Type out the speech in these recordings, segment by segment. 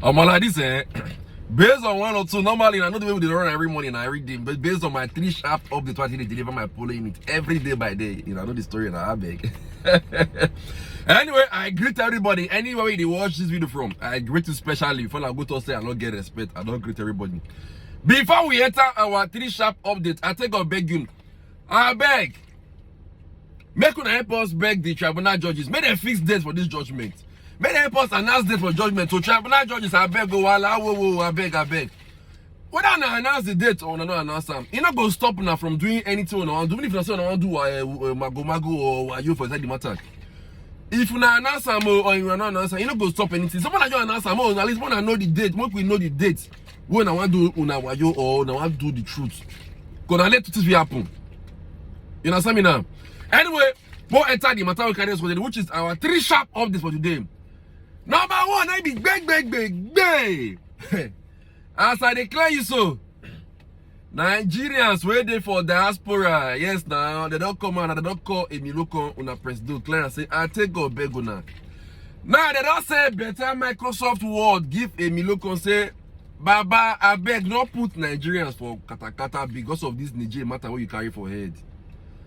Like this, based on one or two, normally I know the way we run every morning and every day, but based on my 3 sharp updates, what they deliver my polling unit every day by day. You know, I know the story and I beg. Anyway, I greet everybody anywhere they watch this video from. I greet you specially. Before I go to say I don't get respect, I don't greet everybody. Before we enter our 3 sharp updates, I take a beg you. I beg. Make una help us beg the tribunal judges. Make them fix dates for this judgment. Make them help us announce date for judgment. So tribunal judges, I beg, go I beg. Whether I announce the date or not announce them, you're not going to stop now from doing anything on one. Even if you say I want to do mago or you for the matter. If you not announce them or you are not announce them, you're not going to stop anything. Someone like you announce them, at least when I know the date, when we know the date, when I want to do unawayo or I want to do the truth. Because I let this happen. You understand me now? Anyway, we'll enter the matter we carry us for today, which is our 3 sharp updates for today. Number 1, I be beg. As I declare you so, Nigerians waiting for diaspora. Yes, now they don't come out and they don't call Emiloko una president declare and say, I take God beg una. Now they don't say better Microsoft Word give Emiloko say, Baba, I beg not put Nigerians for katakata because of this Nigeria matter what you carry for head.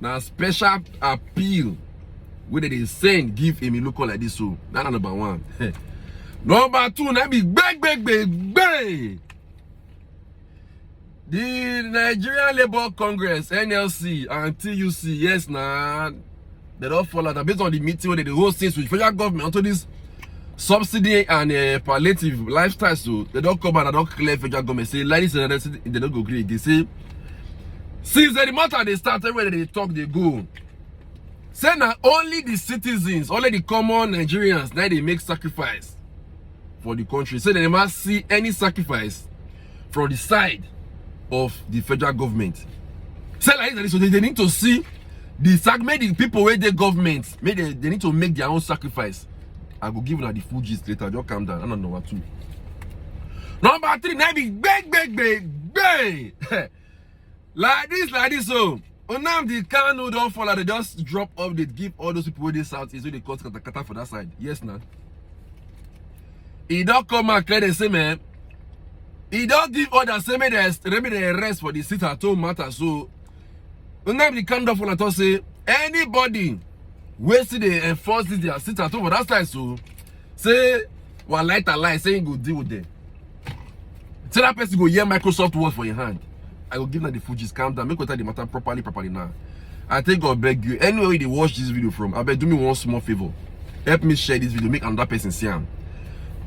Now special appeal where they send give Emiloko like this so. That's number 1. Number 2, now be beg. The Nigerian Labour Congress, NLC, and TUC, yes, nah, they don't follow that based on the meeting where they host things with federal government onto this subsidy and palliative lifestyle. So they don't come and they don't clear federal government. Say, ladies and gentlemen, they don't go agree. They say, since the matter they started where they talk, they go. Say now only the citizens, only the common Nigerians, now they make sacrifice for the country. Say they must see any sacrifice from the side of the federal government. Say like this, so they need to see the people where the government, they need to make their own sacrifice. I will give you the full gist later. Just calm down. I don't know what to. Number 3, now be beg. like this. So now the Kanu don't follow. They just drop update, give all those people where they south is where they cause katakata for that side. Yes, now. He don't come and clear the same man. He don't give orders, say me the rest for the sit at home matter. So, now the kind of one to say anybody where see they enforce this their sit at home for that side. So, say one light a lie, saying go deal with them. Tell that person go hear Microsoft Word for your hand. I will give them the Fuji's calm down, make we tell the matter properly now. I think God beg you. Anyway, they watch this video from, I beg do me one small favor. Help me share this video, make another person see him.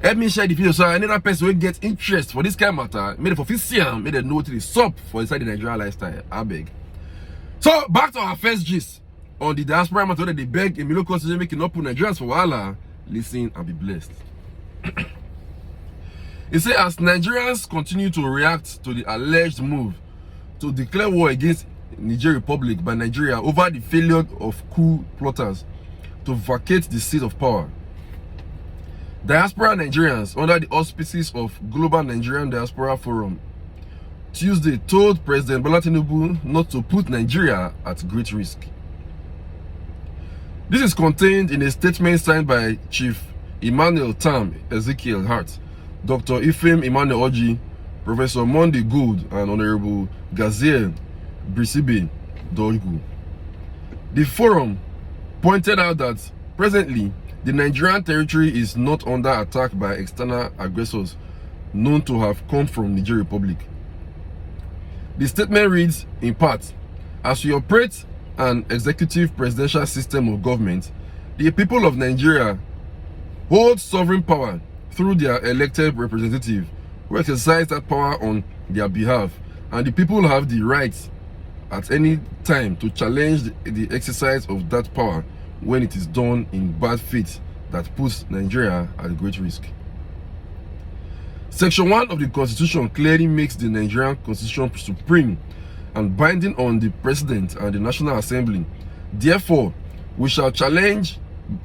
Help me share the video so another person will get interest for this kind of matter. Made it for FCM, made it know what it is up for inside the Nigerian lifestyle. I beg. So back to our first gist on the diaspora matter that they beg Emiloko to make it not put Nigerians for Wala. Listen and be blessed. It says as Nigerians continue to react to the alleged move to declare war against Niger Republic by Nigeria over the failure of coup plotters to vacate the seat of power. Diaspora Nigerians, under the auspices of Global Nigerian Diaspora Forum, Tuesday told President Bola Tinubu not to put Nigeria at great risk. This is contained in a statement signed by Chief Emmanuel Tam Ezekiel Hart, Dr. Ifem Emmanuel Oji, Professor Monday Gould, and Honorable Gaziel Brisibe Dogu. The forum pointed out that presently the Nigerian territory is not under attack by external aggressors known to have come from Niger Republic. The statement reads, in part, as we operate an executive presidential system of government, the people of Nigeria hold sovereign power through their elected representative who exercise that power on their behalf, and the people have the right at any time to challenge the exercise of that power when it is done in bad faith that puts Nigeria at great risk. Section 1 of the Constitution clearly makes the Nigerian Constitution supreme and binding on the President and the National Assembly. Therefore, we shall challenge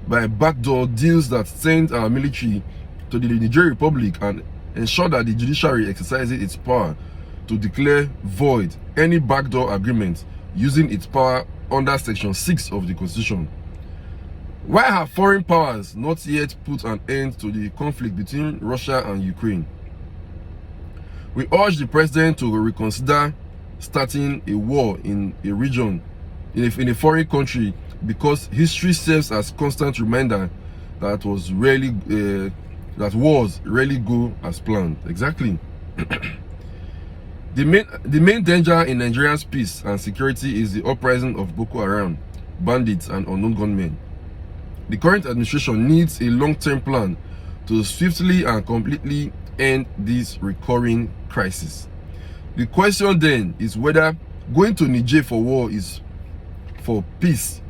by backdoor deals that send our military to the Niger Republic and ensure that the judiciary exercises its power to declare void any backdoor agreement using its power under Section 6 of the Constitution. Why have foreign powers not yet put an end to the conflict between Russia and Ukraine? We urge the president to reconsider starting a war in a region, in a foreign country, because history serves as constant reminder that wars rarely go as planned. Exactly. The main danger in Nigeria's peace and security is the uprising of Boko Haram, bandits, and unknown gunmen. The current administration needs a long-term plan to swiftly and completely end this recurring crisis. The question then is whether going to Niger for war is for peace,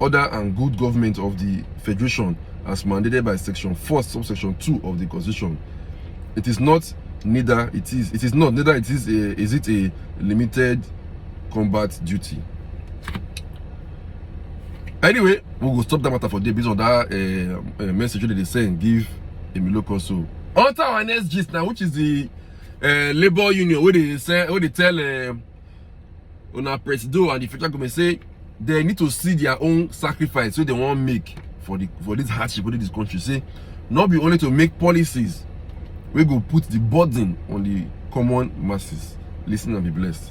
order, and good government of the Federation as mandated by Section 4, subsection 2 of the Constitution. It is not. Neither it is. It is not. Neither it is. Is it a limited combat duty? Anyway, we will stop that matter for today based on that message that they send. Give Emilio Koso. On to our next gist now, which is the labor union, where they tell our president and the federal government say they need to see their own sacrifice, so they won't make for this hardship within this country. Say not be only to make policies, we go put the burden on the common masses. Listen and be blessed.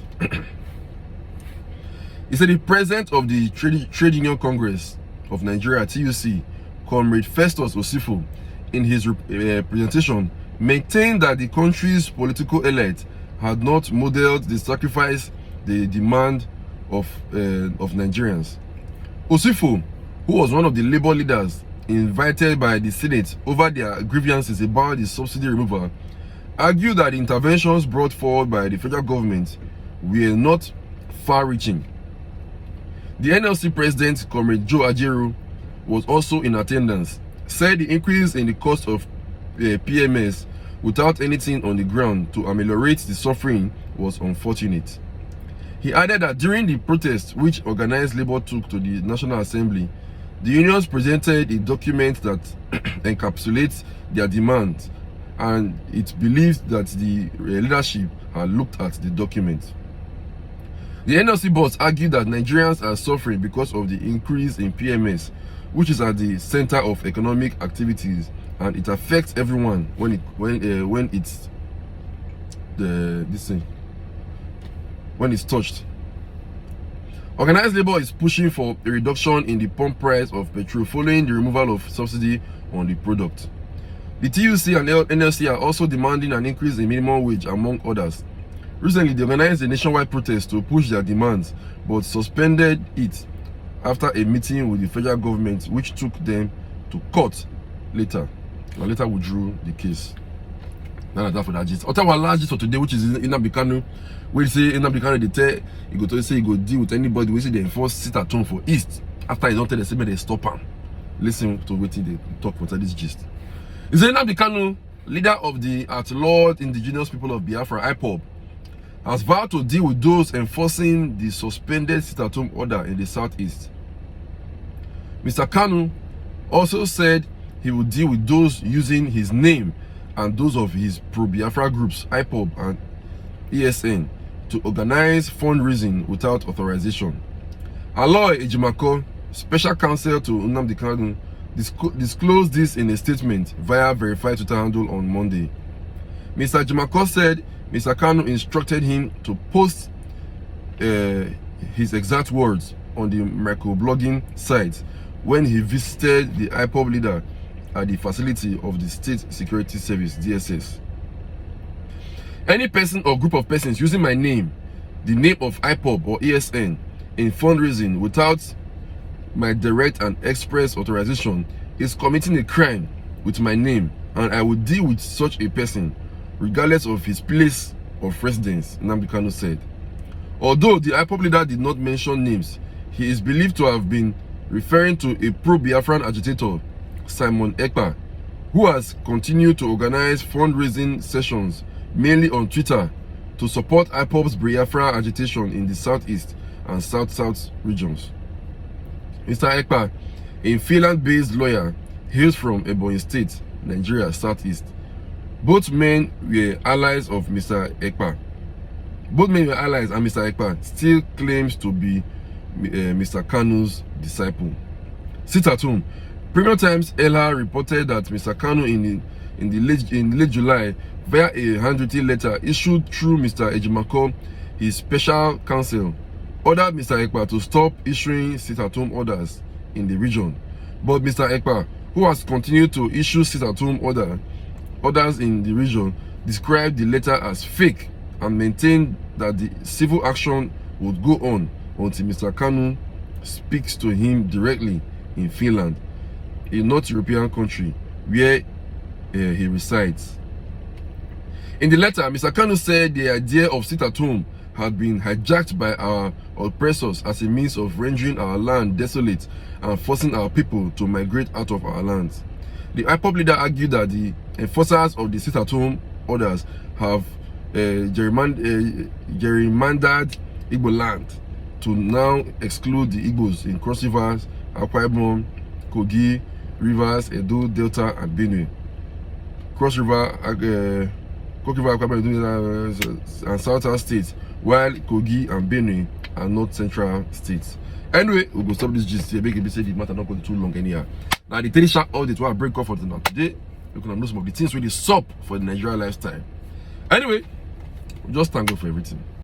He said the president of the Trade Union Congress of Nigeria, TUC, Comrade Festus Osifo, in his presentation, maintained that the country's political elite had not modeled the sacrifice they demand of Nigerians. Osifo, who was one of the labor leaders invited by the Senate over their grievances about the subsidy removal, argued that the interventions brought forward by the federal government were not far-reaching. The NLC president, Comrade Joe Ajaero, was also in attendance, said the increase in the cost of PMS without anything on the ground to ameliorate the suffering was unfortunate. He added that during the protest which organized labor took to the National Assembly, the unions presented a document that encapsulates their demands, and it believes that the leadership had looked at the document. The NLC boss argued that Nigerians are suffering because of the increase in PMS, which is at the center of economic activities, and it affects everyone when it's touched. Organized labor is pushing for a reduction in the pump price of petrol following the removal of subsidy on the product. The TUC and NLC are also demanding an increase in minimum wage, among others. Recently, they organized a nationwide protest to push their demands, but suspended it after a meeting with the federal government, which took them to court later, and later withdrew the case. Now that for that gist. Our last gist for today, which is Nnamdi Kanu, we say Nnamdi Kanu, they tell he go to say he go deal with anybody. We say they enforce sit at home for East after he don't tell the same they stop him. Listen to what they talk for this gist. He said Nnamdi Kanu, leader of the at-law indigenous people of Biafra, IPOB, has vowed to deal with those enforcing the suspended sit-at-home order in the southeast. Mr. Kanu also said he would deal with those using his name and those of his pro-Biafra groups, IPOB and ESN, to organize fundraising without authorization. Aloy Ejimako, special counsel to Nnamdi Kanu, disclosed this in a statement via verified Twitter handle on Monday. Mr. Ejimako said Mr. Kanu instructed him to post his exact words on the microblogging site when he visited the IPOB leader at the facility of the State Security Service, DSS. Any person or group of persons using my name, the name of IPOB or ESN, in fundraising without my direct and express authorization is committing a crime with my name, and I will deal with such a person regardless of his place of residence, Nnamdi Kanu said. Although the IPOB leader did not mention names, he is believed to have been referring to a pro-Biafran agitator, Simon Ekpa, who has continued to organize fundraising sessions mainly on Twitter to support IPOB's Biafra agitation in the southeast and south-south regions. Mr. Ekpa, a Finland-based lawyer, hails from Ebonyi State, Nigeria, southeast. Both men were allies of Mr. Ekpa. Both men were allies, and Mr. Ekpa still claims to be Mr. Kanu's disciple. sit at home. Premium Times Ella reported that Mr. Kanu in late July, via a handwritten letter issued through Mr. Ejimako, his special counsel, ordered Mr. Ekpa to stop issuing sit-at-home orders in the region. But Mr. Ekpa, who has continued to issue sit-at-home orders in the region, described the letter as fake and maintained that the civil action would go on until Mr. Kanu speaks to him directly in Finland, a North European country where he resides. In the letter, Mr. Kanu said the idea of sit-at-home had been hijacked by our oppressors as a means of rendering our land desolate and forcing our people to migrate out of our lands. The IPOP leader argued that the enforcers of the sit-at-home orders have gerrymandered Igbo land to now exclude the Igbos in Cross Rivers, Akwa Ibom, Kogi, Rivers, Edo, Delta, and Benue. Cross River, Akwa Ibom, and Southern states, while Kogi and Benue are North Central states. Anyway, we'll go stop this gist here. Make it be said the matter not going too long anyhow. Now the traditional audit will break off for today. You can know some of the things really sup for the Nigerian lifestyle. Anyway, just thank God for everything.